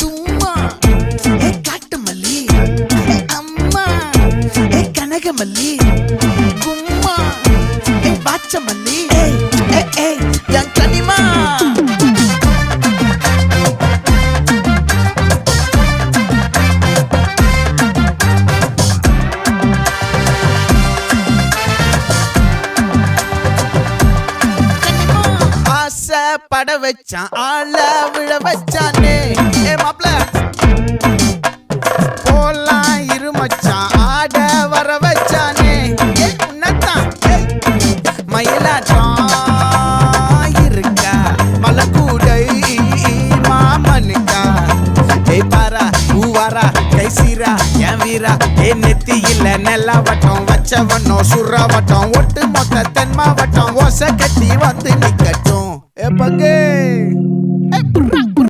தும்மா ஏ காட்டு மல்லி அம்மா ஏ கனகமல்லி கும்மா ஏ பாச்ச மல்லி என் கனிமா பட வச்சான் ஆள விழ வச்சானே ஏ மாப்ள போலாம் இருமச்சான் ஆட வர வச்சானே ஏ உன்னத்தான் மயிலாட்டம் இருக்கா மலக்கூடை மாமனுக்கா ஏய் பாரா பூவாரா கைசீரா என் வீரா ஏ நெத்தி இல்ல நெல்லா வட்டம் வச்சவனோ சுறா வட்டம் ஒட்டு மொத்த தென் மாவட்டம் ஓசை கட்டி வந்து நிக்கட்டும். É pra quem?